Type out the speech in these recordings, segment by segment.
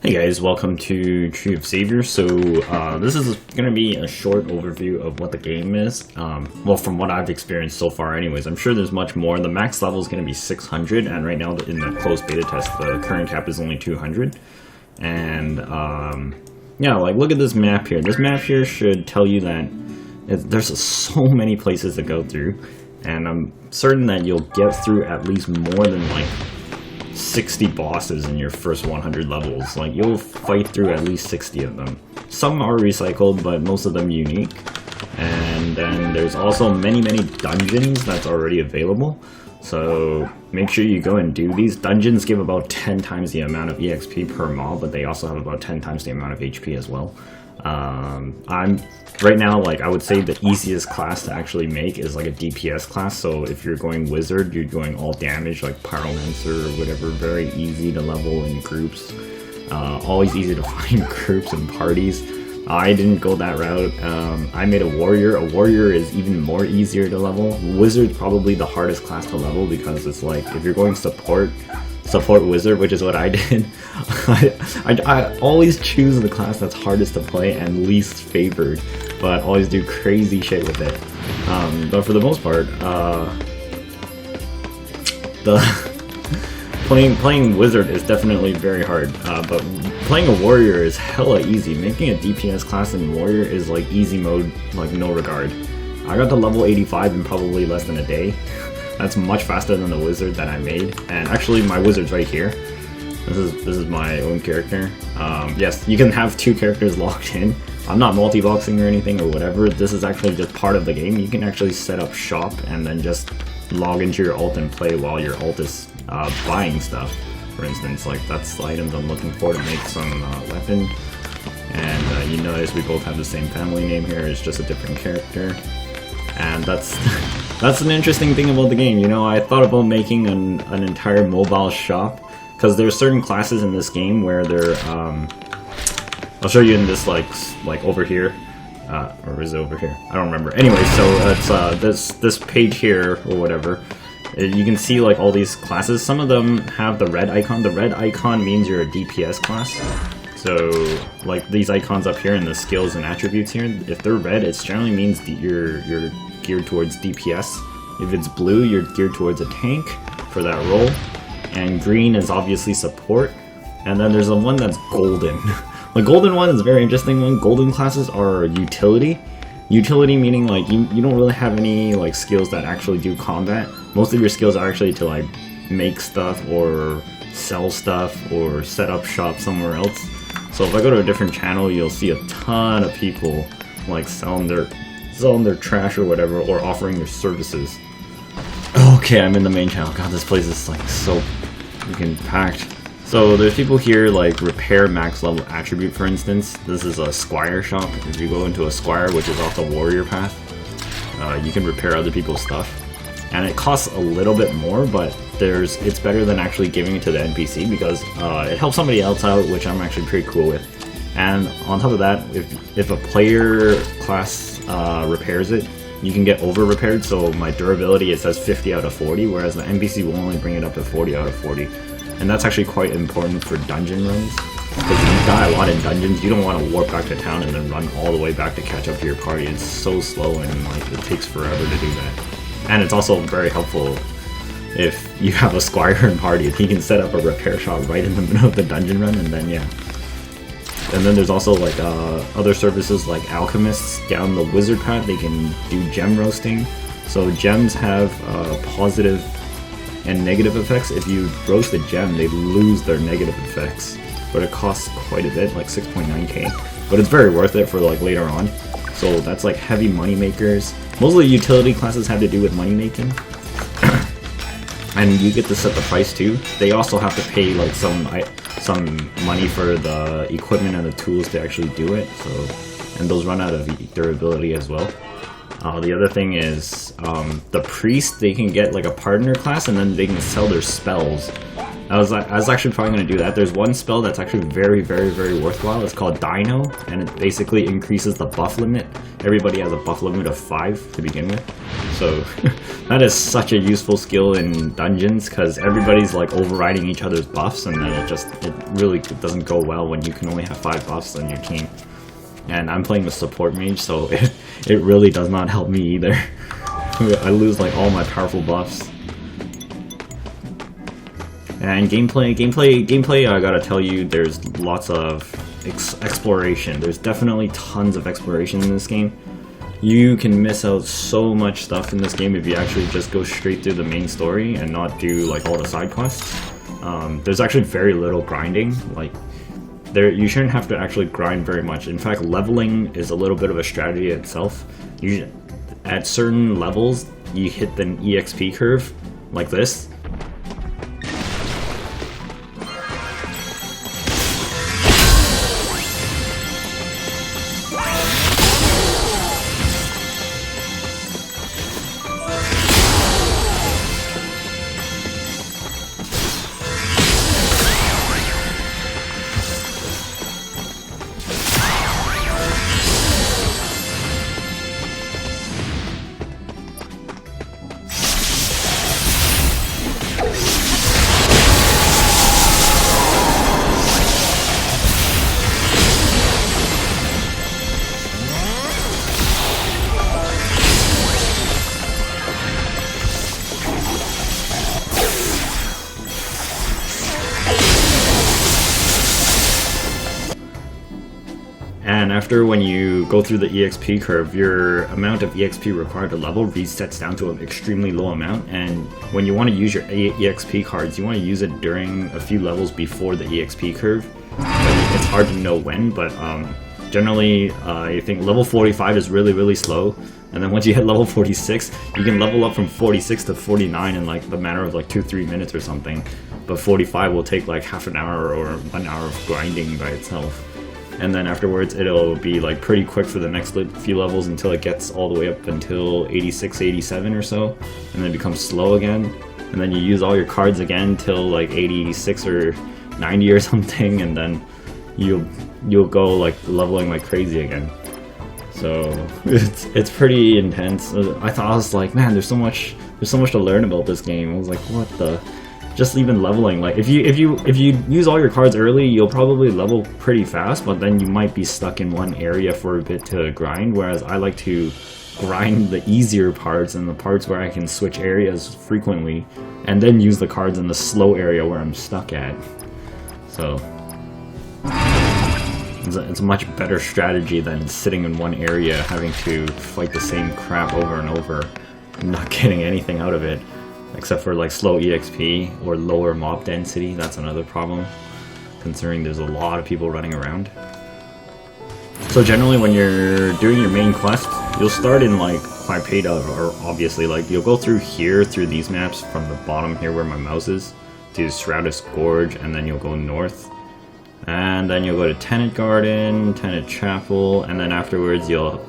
Hey guys, welcome to Tree of Savior. So this is going to be a short overview of what the game is. Well, from what I've experienced so far anyways. I'm sure there's much more. The max level is going to be 600, and right now in the closed beta test, the current cap is only 200. And yeah, like look at this map here. This map here should tell you that there's so many places to go through. And I'm certain that you'll get through at least more than like 60 bosses in your first 100 levels. Like, you'll fight through at least 60 of them. Some are recycled, but most of them unique. And then there's also many dungeons that's already available. So make sure you go and do these. Dungeons give about 10 times the amount of EXP per mob, but they also have about 10 times the amount of HP as well. I'm right now, like, I would say the easiest class to actually make is like a DPS class. So if you're going wizard, you're going all damage like pyromancer or whatever. Very easy to level in groups. Always easy to find groups and parties. I didn't go that route. I made a warrior. A warrior is even more easier to level. Wizard's probably the hardest class to level because it's like, if you're going support wizard, which is what I did, I always choose the class that's hardest to play and least favored, but always do crazy shit with it. But for the most part, playing wizard is definitely very hard, but playing a warrior is hella easy. Making a DPS class in warrior is like easy mode, like no regard. I got to level 85 in probably less than a day. That's much faster than the wizard that I made. And actually my wizard's right here. This is my own character. Yes, you can have two characters locked in. I'm not multi-boxing or anything or whatever. This is actually just part of the game. You can actually set up shop and then just log into your ult and play while your ult is buying stuff. For instance, like that's the items I'm looking for to make some weapon. And you notice we both have the same family name here. It's just a different character. And that's an interesting thing about the game. You know, I thought about making an entire mobile shop, because there's certain classes in this game where they're I'll show you in this like over here, or is it over here? I don't remember. Anyway, so it's this page here or whatever. You can see like all these classes. Some of them have the red icon. The red icon means you're a DPS class. So, like these icons up here and the skills and attributes here, if they're red, it generally means you're geared towards DPS. If it's blue, you're geared towards a tank for that role. And green is obviously support. And then there's the one that's golden. The golden one is a very interesting one. Golden classes are utility. Utility meaning like you don't really have any like skills that actually do combat. Most of your skills are actually to like make stuff or sell stuff or set up shop somewhere else. So if I go to a different channel, you'll see a ton of people like selling their trash or whatever, or offering their services. Okay, I'm in the main channel. God, this place is like so freaking packed. So there's people here like repair max level attribute, for instance. This is a squire shop. If you go into a squire, which is off the warrior path, you can repair other people's stuff. And it costs a little bit more, but it's better than actually giving it to the NPC because it helps somebody else out, which I'm actually pretty cool with. And on top of that, if a player class repairs it, you can get over repaired. So my durability, it says 50 out of 40, whereas the NPC will only bring it up to 40 out of 40. And that's actually quite important for dungeon runs, because if you die a lot in dungeons, you don't want to warp back to town and then run all the way back to catch up to your party. It's so slow and like it takes forever to do that. And it's also very helpful if you have a squire in party. He can set up a repair shop right in the middle of the dungeon run, and then yeah. And then there's also like other services like alchemists down the wizard path. They can do gem roasting. So gems have positive and negative effects. If you roast a gem, they lose their negative effects, but it costs quite a bit, like 6.9k. But it's very worth it for like later on. So that's like heavy money makers. Mostly utility classes have to do with money making. And you get to set the price too. They also have to pay like some money for the equipment and the tools to actually do it. So, and those run out of durability as well. The other thing is the priest, they can get like a partner class and then they can sell their spells. I was actually probably going to do that. There's one spell that's actually very worthwhile. It's called Dino, and it basically increases the buff limit. Everybody has a buff limit of 5 to begin with. So that is such a useful skill in dungeons, because everybody's like overriding each other's buffs, and then it really doesn't go well when you can only have 5 buffs on your team. And I'm playing the support mage, so it really does not help me either. I lose like all my powerful buffs. And gameplay, I gotta tell you, there's lots of exploration. There's definitely tons of exploration in this game. You can miss out so much stuff in this game if you actually just go straight through the main story and not do like all the side quests. There's actually very little grinding. Like, you shouldn't have to actually grind very much. In fact, leveling is a little bit of a strategy itself. At certain levels, you hit the EXP curve, like this. And after, when you go through the EXP curve, your amount of EXP required to level resets down to an extremely low amount, and when you want to use your EXP cards, you want to use it during a few levels before the EXP curve. But it's hard to know when, but generally I think level 45 is really slow, and then once you hit level 46, you can level up from 46 to 49 in like the matter of like 2-3 minutes or something, but 45 will take like half an hour or 1 hour of grinding by itself. And then afterwards it'll be like pretty quick for the next few levels until it gets all the way up until 86, 87 or so, and then it becomes slow again, and then you use all your cards again till like 86 or 90 or something, and then you'll go like leveling like crazy again. So it's pretty intense. I was like, man, there's so much to learn about this game. I was like, what the? Just even leveling, like if you use all your cards early, you'll probably level pretty fast, but then you might be stuck in one area for a bit to grind, whereas I like to grind the easier parts and the parts where I can switch areas frequently, and then use the cards in the slow area where I'm stuck at. So it's a much better strategy than sitting in one area having to fight the same crap over and over and not getting anything out of it. Except for like slow EXP or lower mob density. That's another problem, considering there's a lot of people running around. So generally when you're doing your main quest, you'll start in like Clypeda, or obviously like you'll go through here, through these maps from the bottom here where my mouse is, to Shroudus Gorge, and then you'll go north. And then you'll go to Tenant Garden, Tenant Chapel, and then afterwards you'll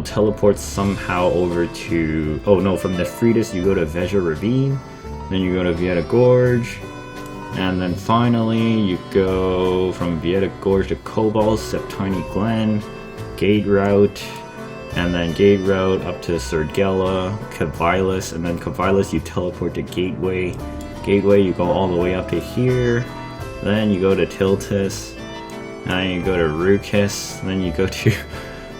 teleport somehow over to... Oh no, from Nefritis you go to Veja Ravine, then you go to Vieta Gorge, and then finally you go from Vieta Gorge to Cobalt, Septini Glen, Gate Route, and then Gate Route up to Sergella, Cavilis, and then Cavilis you teleport to Gateway. Gateway you go all the way up to here, then you go to Tiltis, and you go to Rukis,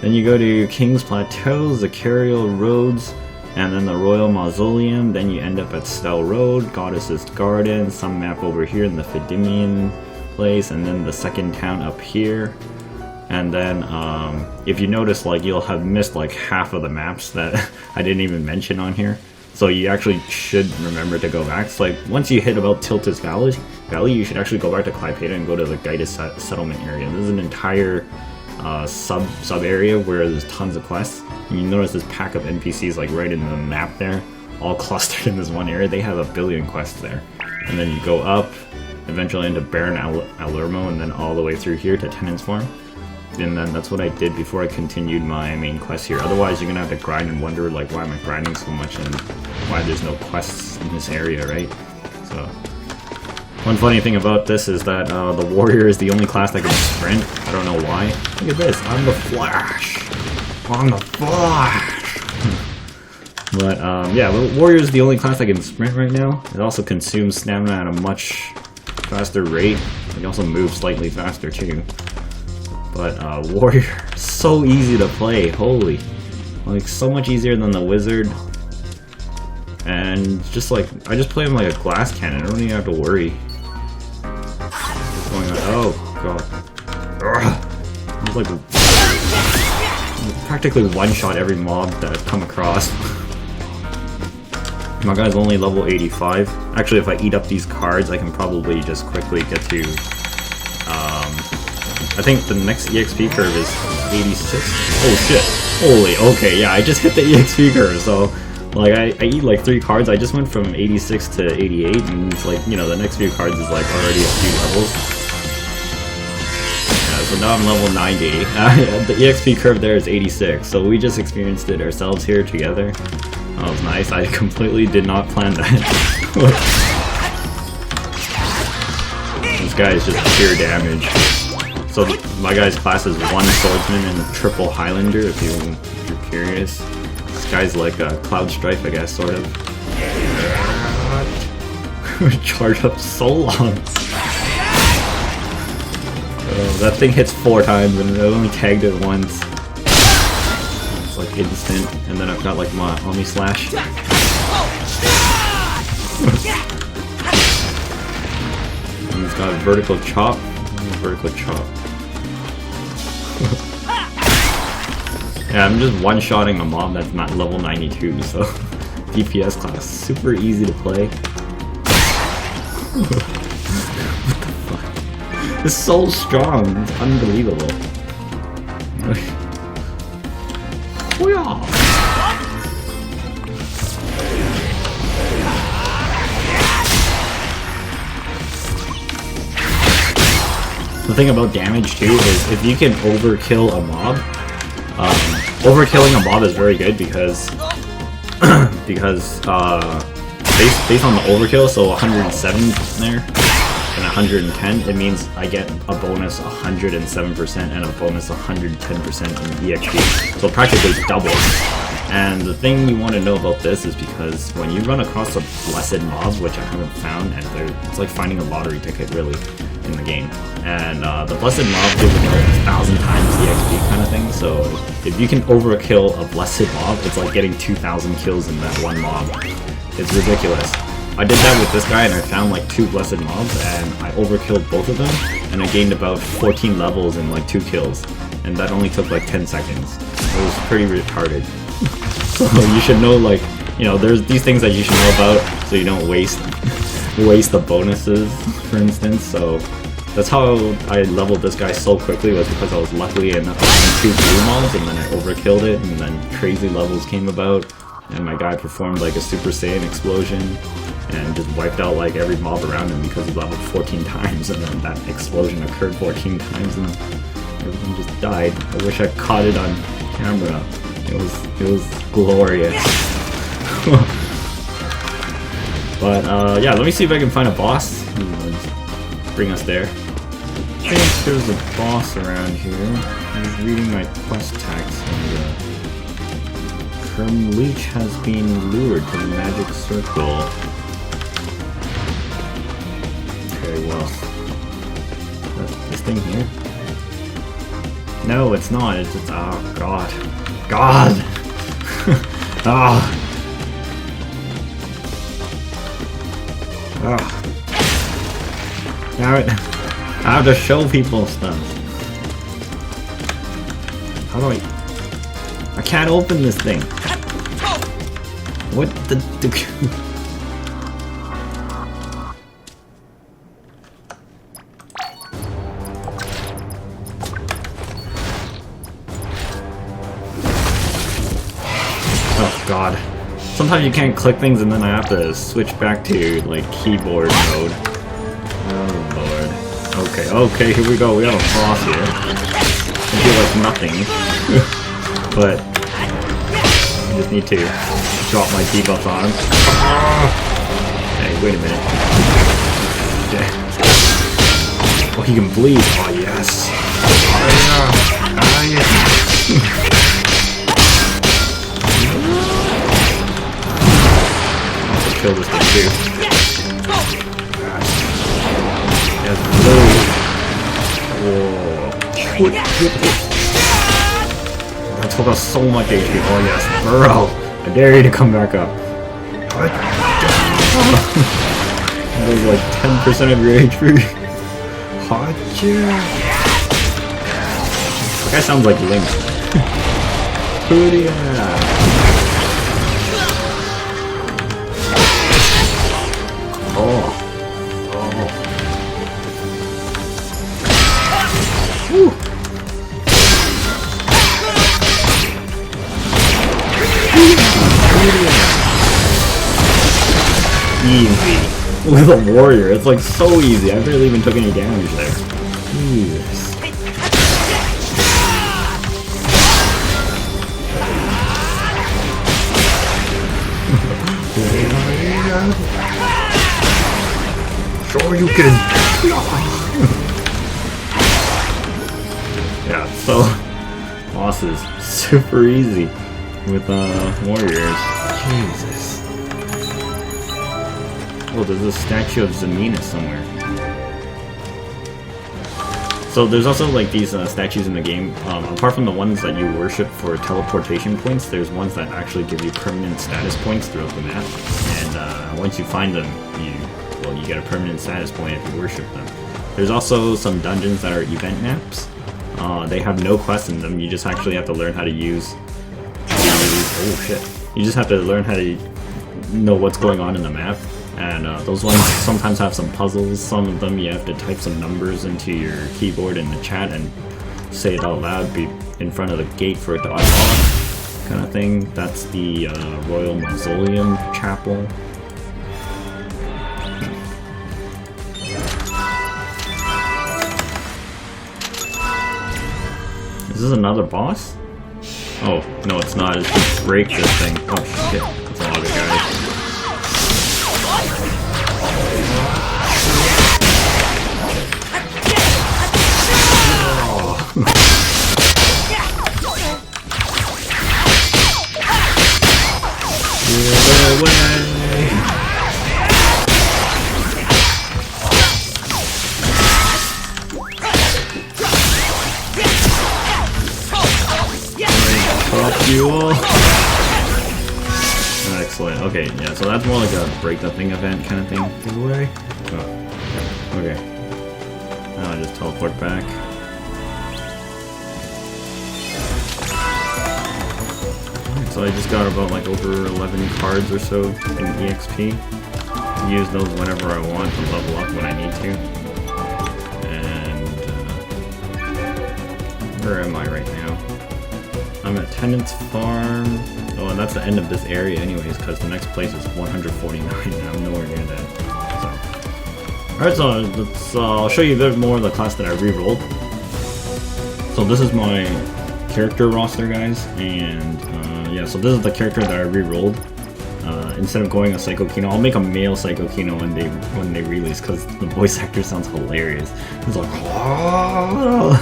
then you go to King's Plateau, Zacarial Roads, and then the Royal Mausoleum. Then you end up at Stell Road, Goddess's Garden, some map over here in the Fidimian place, and then the second town up here. And then if you notice, like, you'll have missed like half of the maps that I didn't even mention on here. So you actually should remember to go back. So like once you hit about Tiltis Valley, you should actually go back to Clypeda and go to the Gaitis settlement area. This is an entire sub area where there's tons of quests, and you notice this pack of NPCs like right in the map there, all clustered in this one area. They have 1 billion quests there, and then you go up eventually into Baron Alermo, and then all the way through here to Tenant's Farm. And then that's what I did before I continued my main quest here. Otherwise you're gonna have to grind and wonder like, why am I grinding so much and why there's no quests in this area, right? So One funny thing about this is that the warrior is the only class that can sprint. I don't know why. Look at this, I'm the Flash! I'm the Flash! But yeah, the warrior is the only class that can sprint right now. It also consumes stamina at a much faster rate. It also moves slightly faster too. But warrior, so easy to play, holy. Like, so much easier than the wizard. And just like, I just play him like a glass cannon, I don't even have to worry. Going on, oh god. It's like, practically one-shot every mob that I've come across. My guy's only level 85. Actually, if I eat up these cards, I can probably just quickly get to, I think the next EXP curve is 86? Oh shit. Holy, okay, yeah, I just hit the EXP curve, so, like, I eat like 3 cards, I just went from 86 to 88, and it's like, you know, the next few cards is like already a few levels. Yeah, so now I'm level 90. The EXP curve there is 86, so we just experienced it ourselves here together. That was nice, I completely did not plan that. This guy is just pure damage. So my guy's class is 1 swordsman and triple Highlander, if you're curious. This guy's like a Cloud Strife, I guess, sort of. Charge up so long. That thing hits 4 times and I only tagged it once. It's like instant, and then I've got like my Omni Slash. And he's got a vertical chop. Vertical chop. Yeah, I'm just one-shotting a mob that's not level 92, so DPS class, super easy to play. What the fuck? It's so strong, it's unbelievable. The thing about damage too is if you can overkill a mob, overkilling a mob is very good because based on the overkill, so 107 there and 110, it means I get a bonus 107% and a bonus 110% in EXP, so practically double. And the thing you want to know about this is because when you run across a blessed mob, which I haven't found, and it's like finding a lottery ticket really in the game, and the blessed mob gives like 1,000 times the XP kind of thing, so if you can overkill a blessed mob, it's like getting 2,000 kills in that one mob. It's ridiculous. I did that with this guy and I found like 2 blessed mobs and I overkilled both of them and I gained about 14 levels in like 2 kills, and that only took like 10 seconds. It was pretty retarded. So you should know, like, you know, there's these things that you should know about so you don't waste the bonuses, for instance. So that's how I leveled this guy so quickly, was because I was lucky enough to find 2 blue mobs and then I overkilled it, and then crazy levels came about and my guy performed like a Super Saiyan explosion and just wiped out like every mob around him because he leveled 14 times, and then that explosion occurred 14 times and everything just died. I wish I caught it on camera. It was glorious. But yeah, let me see if I can find a boss. Bring us there. I think there's a boss around here. He's reading my quest text, and Leech has been lured to the magic circle. Okay, well, this thing here? No, it's not. It's just, oh god. God! Ah! Ah! Damn it! I have to show people stuff. How do I can't open this thing. What the? Oh god. Sometimes you can't click things and then I have to switch back to like keyboard mode. Oh lord. Okay, here we go. We got a boss here. I feel like nothing. But I just need to drop my debuff on him. Hey, wait a minute. shit. Oh, he can bleed. Oh, yes. Oh, yeah. Oh, yeah. I'll have to kill this thing, too. Yes, blue. Whoa. That took us so much HP. Oh, yes. Bro. I dare you to come back up. That was like 10% of your HP. Hacha. That guy sounds like Link. Hoodia. Oh. Oh. Woo. Easy. With a warrior, it's like so easy. I barely even took any damage there. Jesus. Sure you can. Yeah, so bosses super easy with warriors. Jesus. Oh, there's a statue of Zamina somewhere. So there's also like these statues in the game. Apart from the ones that you worship for teleportation points, there's ones that actually give you permanent status points throughout the map. And once you find them, you get a permanent status point if you worship them. There's also some dungeons that are event maps. They have no quests in them. You just actually have to learn how to use. Oh shit! You just have to learn how to know what's going on in the map. And those ones sometimes have some puzzles. Some of them you have to type some numbers into your keyboard in the chat and say it out loud, be in front of the gate for it to unlock, kind of thing. That's the Royal Mausoleum Chapel. Is this another boss? Oh, no it's not. It's just break this thing. Oh shit, that's a lot of guys. You all. Excellent. Okay, yeah, so that's more like a break the thing event kind of thing. Get away. Oh, okay. Now I just teleport back. Alright, so I just got about like over 11 cards or so in EXP. To use those whenever I want to level up when I need to. And where am I right now? I'm at Tenant's Farm. Oh, and that's the end of this area anyways, because the next place is 149, and I'm nowhere near that. So. Alright, so let's, I'll show you a bit more of the class that I re-rolled. So this is my character roster, guys, and yeah, so this is the character that I re-rolled. Instead of going a Psycho Kino, I'll make a male Psycho Kino when they release, because the voice actor sounds hilarious. He's like, oh!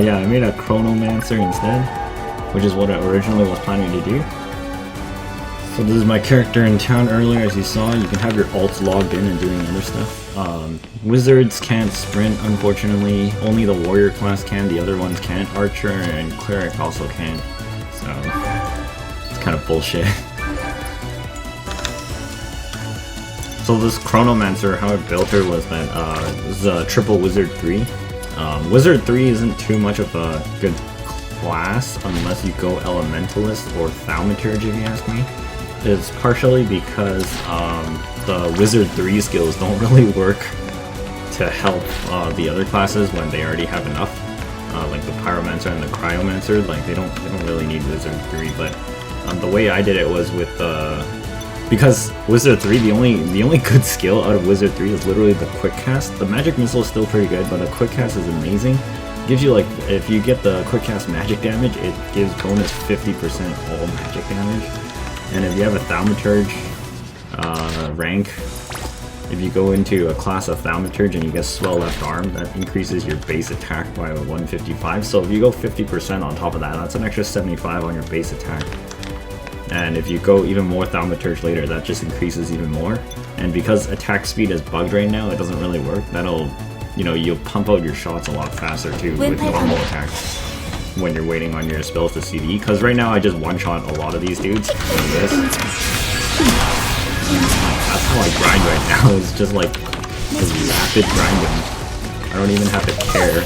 Yeah, I made a Chronomancer instead, which is what I originally was planning to do. So this is my character in town earlier, as you saw. You can have your alts logged in and doing other stuff. Wizards can't sprint, unfortunately. Only the warrior class can, the other ones can't. Archer and cleric also can't. So, it's kind of bullshit. So this Chronomancer, how I built her was that this is a triple Wizard 3. Wizard 3 isn't too much of a good class unless you go Elementalist or Thaumaturge, if you ask me. It's partially because the Wizard 3 skills don't really work to help the other classes when they already have enough. Like the Pyromancer and the Cryomancer, like they don't really need Wizard 3. But the way I did it was with because Wizard 3, the only good skill out of Wizard 3 is literally the quick cast. The magic missile is still pretty good, but the quick cast is amazing. It gives you like, if you get the quick cast magic damage, it gives bonus 50% all magic damage. And if you have a Thaumaturge rank, If you go into a class of thaumaturge and you get swell left arm, that increases your base attack by 155. So if you go 50% on top of that, that's an extra 75 on your base attack. And if you go even more thaumaturge later, that just increases even more. And because attack speed is bugged right now, it doesn't really work. That'll, you know, you'll pump out your shots a lot faster too with normal attacks when you're waiting on your spells to CD. Because right now I just one-shot a lot of these dudes with this. That's how I grind right now, is just like this rapid grinding. I don't even have to care.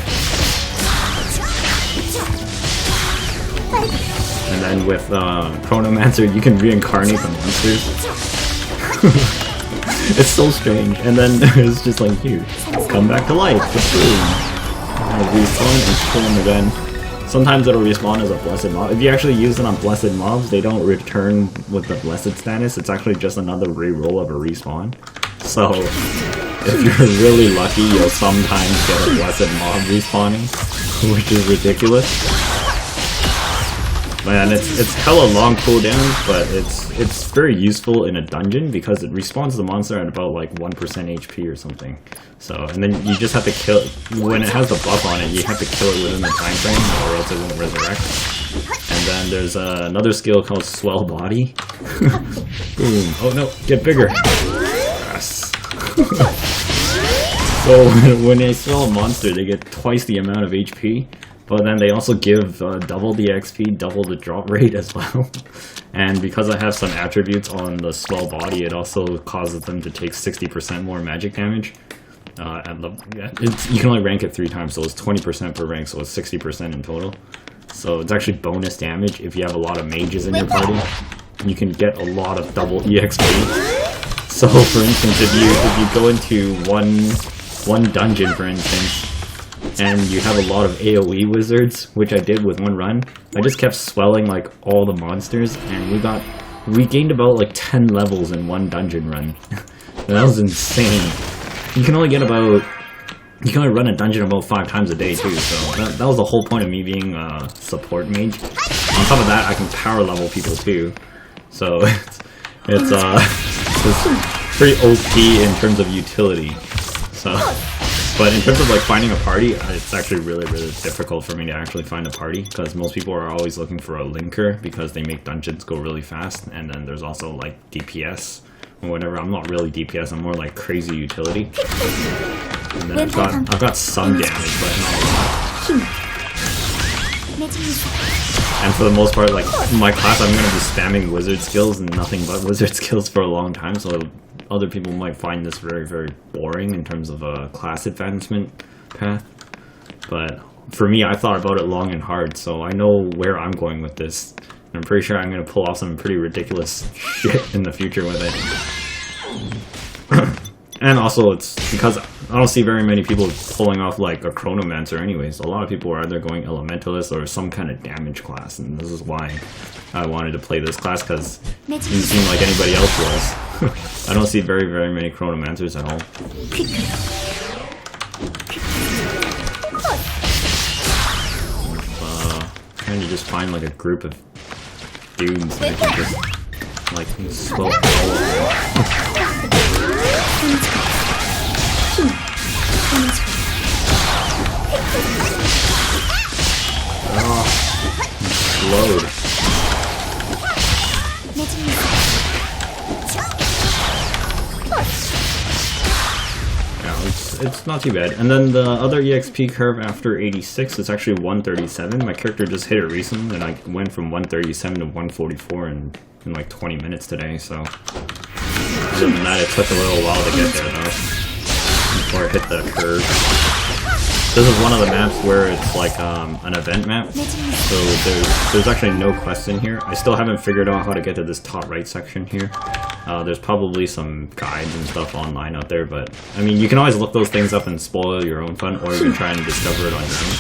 And then with Chronomancer, you can reincarnate the monsters. It's so strange. And then it's just like, here, come back to life. I'll respawn and kill them again. Sometimes it'll respawn as a blessed mob. If you actually use it on blessed mobs, they don't return with the blessed status. It's actually just another reroll of a respawn. So if you're really lucky, you'll sometimes get a blessed mob respawning, which is ridiculous. Man, it's hella long cooldown, but it's very useful in a dungeon because it respawns the monster at about like 1% HP or something. So, and then you just have to kill it. When it has the buff on it, you have to kill it within the time frame or else it won't resurrect. And then there's another skill called Swell Body. Boom. Oh no, get bigger. Yes. So when they swell a monster, they get twice the amount of HP. But then they also give double the XP, double the drop rate as well. And because I have some attributes on the swell body, it also causes them to take 60% more magic damage. You can only rank it 3 times, so it's 20% per rank, so it's 60% in total. So it's actually bonus damage if you have a lot of mages in your party. You can get a lot of double EXP. So for instance, if you go into one dungeon, for instance, and you have a lot of AoE wizards, which I did with one run, I just kept swelling like all the monsters, and we gained about like 10 levels in one dungeon run. That was insane. You can only run a dungeon about 5 times a day too, so that was the whole point of me being a support mage. On top of that, I can power level people too, so it's pretty OP in terms of utility. So. But in terms of like finding a party, it's actually really difficult for me to actually find a party because most people are always looking for a linker because they make dungeons go really fast, and then there's also like DPS or whatever. I'm not really DPS, I'm more like crazy utility. And then I've got some damage, but not a lot. And for the most part, like in my class, I'm gonna be spamming wizard skills and nothing but wizard skills for a long time, so other people might find this very boring in terms of a class advancement path. But for me, I thought about it long and hard, so I know where I'm going with this. And I'm pretty sure I'm going to pull off some pretty ridiculous shit in the future with it. And also, it's because I don't see very many people pulling off like a Chronomancer anyways. A lot of people are either going Elementalist or some kind of damage class, and this is why I wanted to play this class, because it didn't seem like anybody else was. I don't see very many Chronomancers at all. Trying to just find like a group of dudes that I can just like slow all of them. Load. Yeah, it's not too bad. And then the other EXP curve after 86 is actually 137. My character just hit it recently, and I went from 137 to 144 in like 20 minutes today, so other than that, it took a little while to get there though, before I hit the curve. This is one of the maps where it's like an event map, so there's actually no quest in here. I still haven't figured out how to get to this top right section here. There's probably some guides and stuff online out there, but I mean, you can always look those things up and spoil your own fun, or you can try and discover it on your own.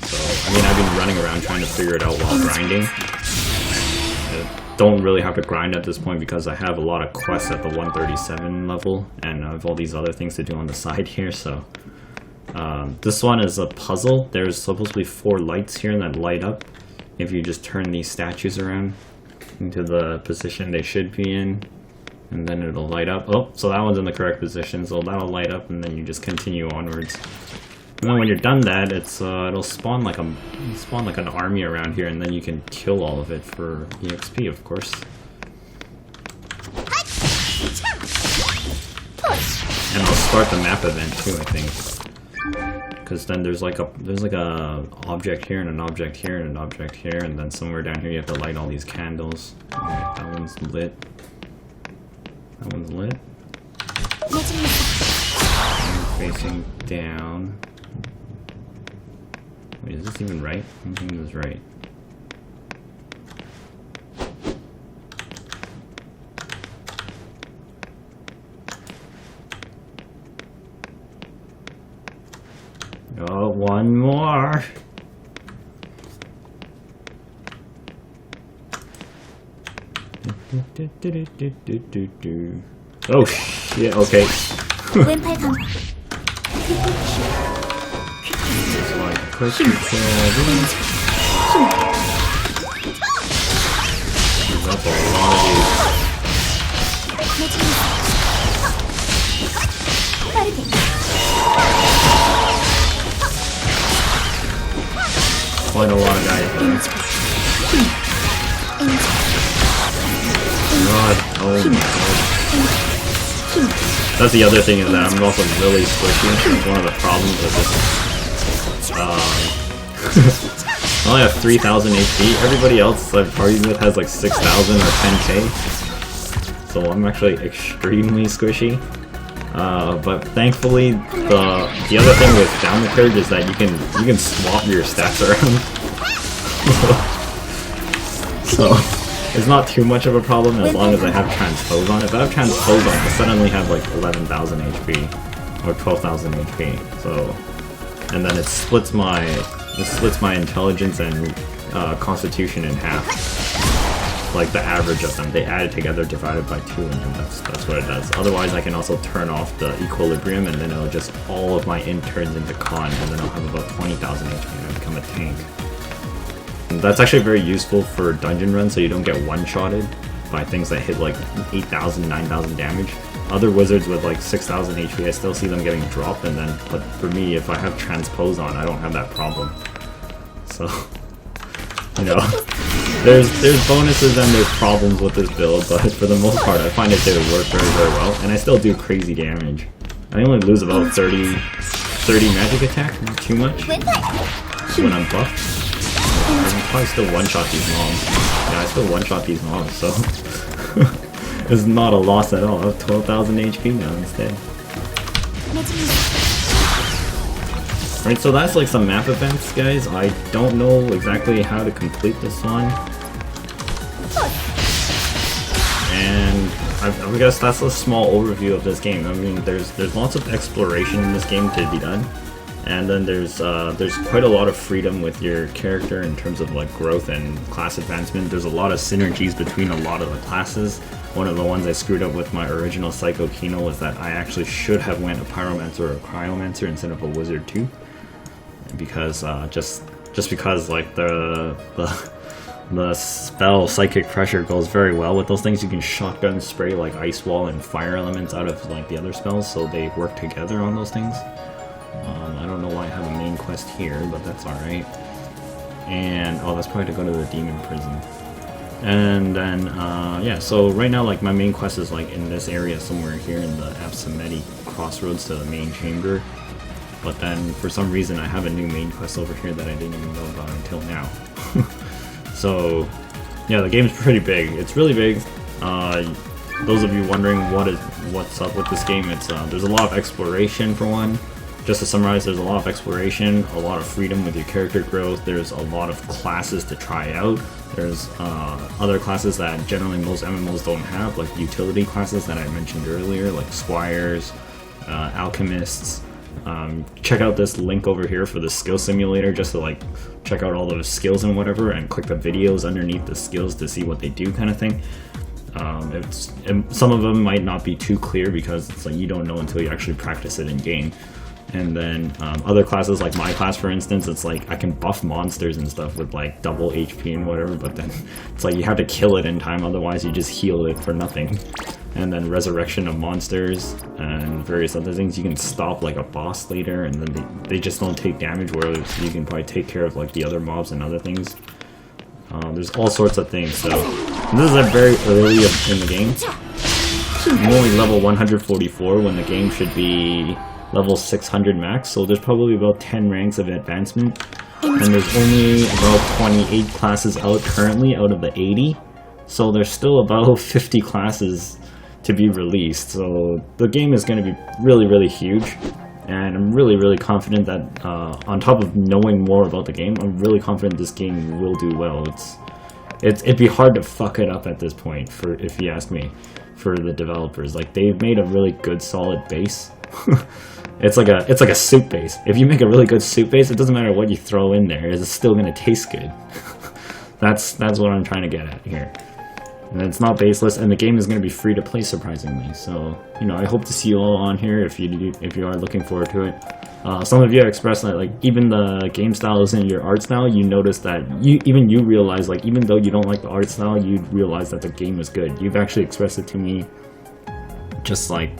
So, I mean, I've been running around trying to figure it out while grinding. I don't really have to grind at this point because I have a lot of quests at the 137 level, and I have all these other things to do on the side here, so... this one is a puzzle. There's supposed to be 4 lights here that light up if you just turn these statues around into the position they should be in. And then it'll light up. Oh, so that one's in the correct position, so that'll light up, and then you just continue onwards. And then when you're done that, it'll spawn like an army around here, and then you can kill all of it for EXP, of course. And I'll start the map event too, I think. Because then there's like a object here and an object here and an object here, and then somewhere down here you have to light all these candles. Alright, that one's lit. That one's lit. Facing down. Wait, is this even right? I don't think this is right. Oh, one more. Oh shit, okay. Quick control. There's up a lot of these. Quite a lot of guys there. God, oh my god. That's the other thing, is that I'm also really squishy. That's one of the problems with this. I only have 3,000 HP. Everybody else I've partied with has like 6,000 or 10k. So I'm actually extremely squishy. But thankfully, the other thing with down the curve is that you can swap your stats around. So it's not too much of a problem as long as I have transpose on. If I have transpose on, I suddenly have like 11,000 HP or 12,000 HP. So, and then it splits my intelligence and constitution in half. Like the average of them, they add it together, divided by 2, and then that's what it does. Otherwise, I can also turn off the equilibrium, and then it'll just all of my int turns into con, and then I'll have about 20,000 HP and I become a tank. And that's actually very useful for dungeon runs, so you don't get one-shotted by things that hit like 8,000, 9,000 damage. Other wizards with like 6,000 HP, I still see them getting dropped, but for me, if I have transpose on, I don't have that problem. So, you know. There's bonuses and there's problems with this build, but for the most part I find it to work very, very well, and I still do crazy damage. I only lose about 30 magic attack, not too much, when I'm buffed. I can probably still one-shot these mobs. Yeah, I still one-shot these mobs, so it's not a loss at all. I have 12,000 HP now instead. Right, so that's like some map events, guys. I don't know exactly how to complete this one. And I guess that's a small overview of this game. I mean, there's lots of exploration in this game to be done. And then there's quite a lot of freedom with your character in terms of like growth and class advancement. There's a lot of synergies between a lot of the classes. One of the ones I screwed up with my original Psycho Kino was that I actually should have went a Pyromancer or a Chronomancer instead of a Wizard too. Because just because like the spell Psychic Pressure goes very well with those things. You can shotgun spray like Ice Wall and Fire Elements out of like the other spells, so they work together on those things. I don't know why I have a main quest here, but that's alright. And oh, that's probably to go to the Demon Prison. And then yeah, so right now like my main quest is like in this area somewhere here in the Absameti crossroads to the main chamber. But then for some reason I have a new main quest over here that I didn't even know about until now. So yeah, the game's pretty big. It's really big. Those of you wondering what's up with this game, it's there's a lot of exploration for one. Just to summarize, there's a lot of exploration, a lot of freedom with your character growth, there's a lot of classes to try out, there's other classes that generally most MMOs don't have, like utility classes that I mentioned earlier, like squires, alchemists. Check out this link over here for the skill simulator just to like check out all those skills and whatever, and click the videos underneath the skills to see what they do kind of thing. Some of them might not be too clear because it's like you don't know until you actually practice it in game. And then other classes like my class, for instance, it's like I can buff monsters and stuff with like double HP and whatever, but then it's like you have to kill it in time, otherwise you just heal it for nothing. and then resurrection of monsters and various other things. You can stop like a boss later, and then they just don't take damage, whereas you can probably take care of like the other mobs and other things. There's all sorts of things, so this is very early in the game. I'm only level 144 when the game should be level 600 max, so there's probably about 10 ranks of advancement, and there's only about 28 classes out currently out of the 80, so there's still about 50 classes to be released, so the game is going to be really huge, and I'm really confident that on top of knowing more about the game, I'm really confident this game will do well. It'd be hard to fuck it up at this point, if you ask me, for the developers. Like, they've made a really good solid base. It's like a soup base. If you make a really good soup base, it doesn't matter what you throw in there, it's still gonna taste good. That's what I'm trying to get at here. And it's not baseless, and the game is going to be free to play, surprisingly. So, you know, I hope to see you all on here if you are looking forward to it. Some of you have expressed that, like, even the game style isn't your art style. You notice that you realize, like, even though you don't like the art style, you realize that the game is good. You've actually expressed it to me, just like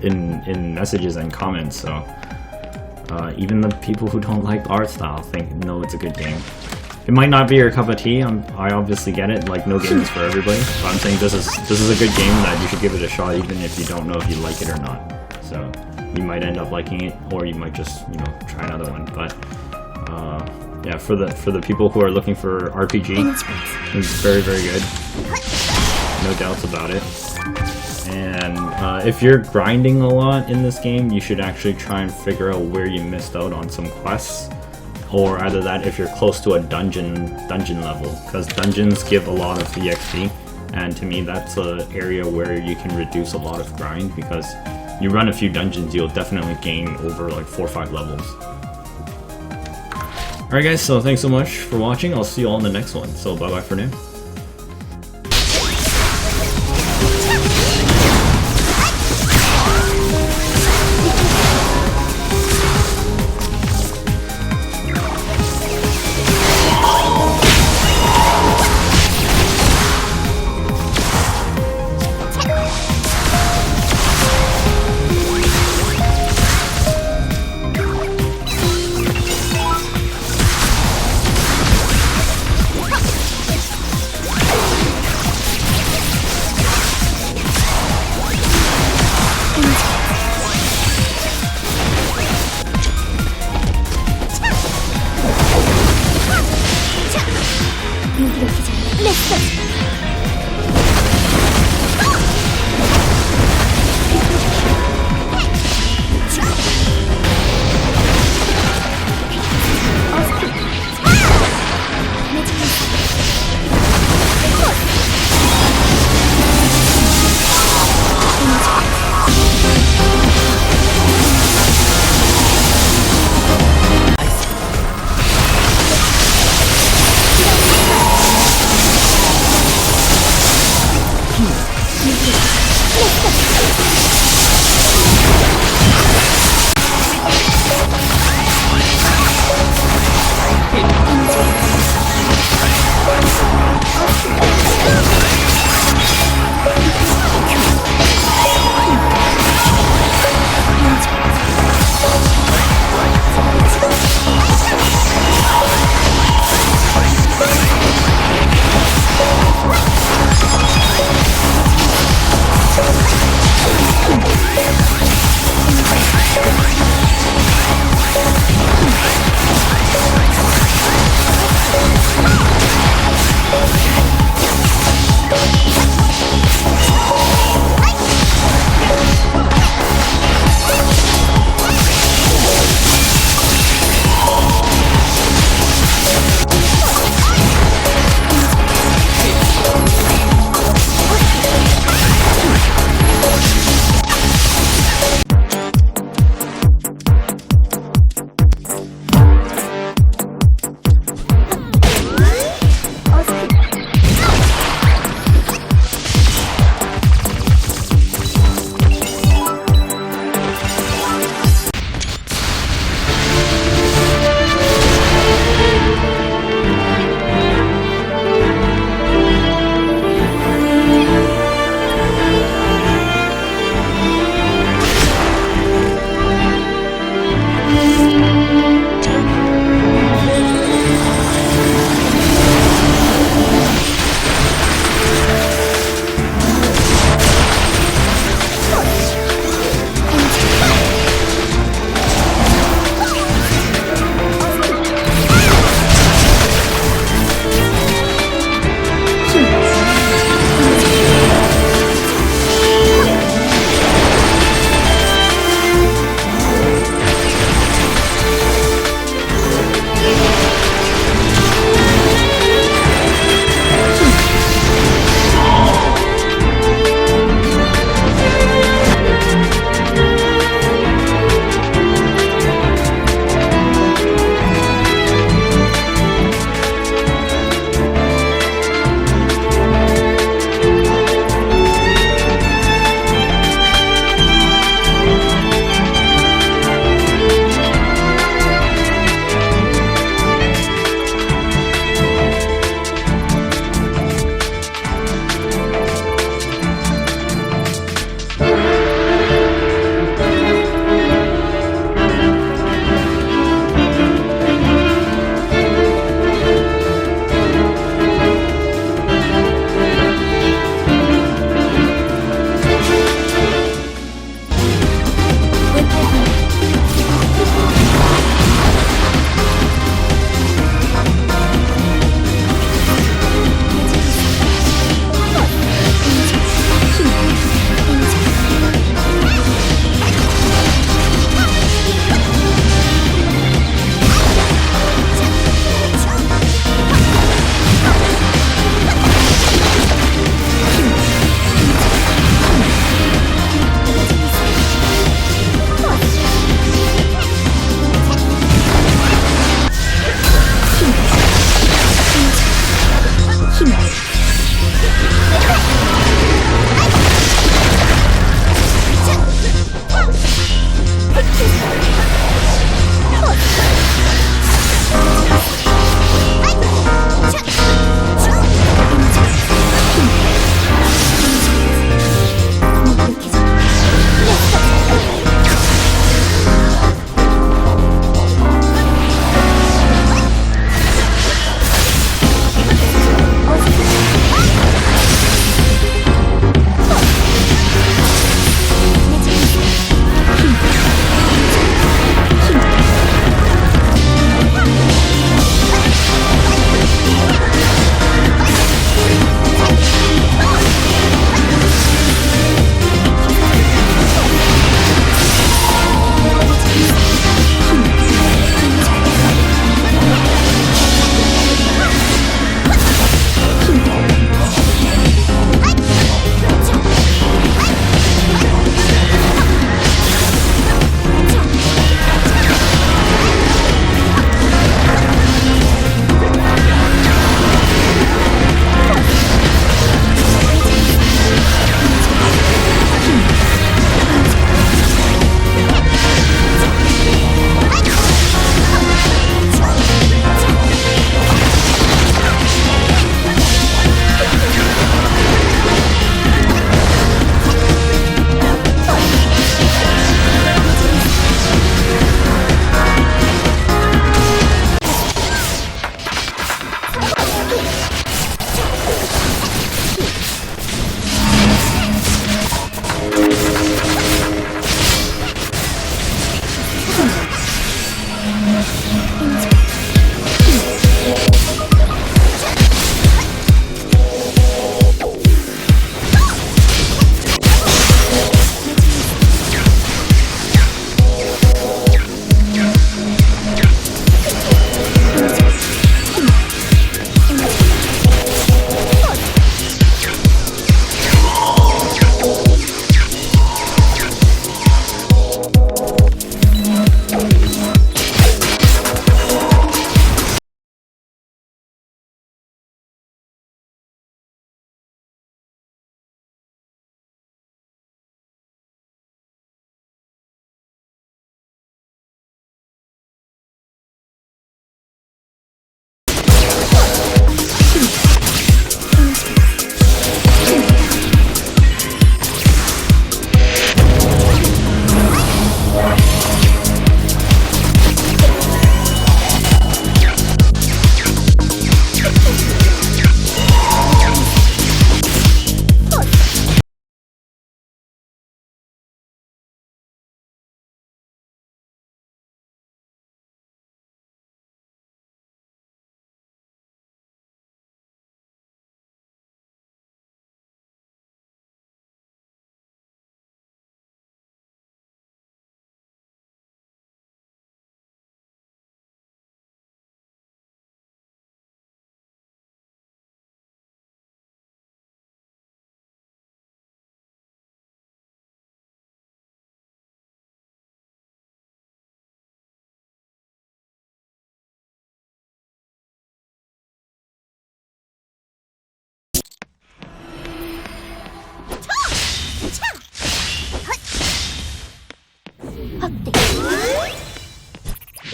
in messages and comments. So, even the people who don't like the art style know it's a good game. It might not be your cup of tea. I obviously get it. Like, no game is for everybody. But I'm saying this is a good game that you should give it a shot, even if you don't know if you like it or not. So you might end up liking it, or you might just, you know, try another one. But yeah, for the people who are looking for RPG, it's very good. No doubts about it. And if you're grinding a lot in this game, you should actually try and figure out where you missed out on some quests. Or either that, if you're close to a dungeon level, because dungeons give a lot of EXP, and to me that's an area where you can reduce a lot of grind, because you run a few dungeons, you'll definitely gain over like 4 or 5 levels. Alright guys, so thanks so much for watching. I'll see you all in the next one, so bye bye for now.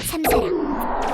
참사랑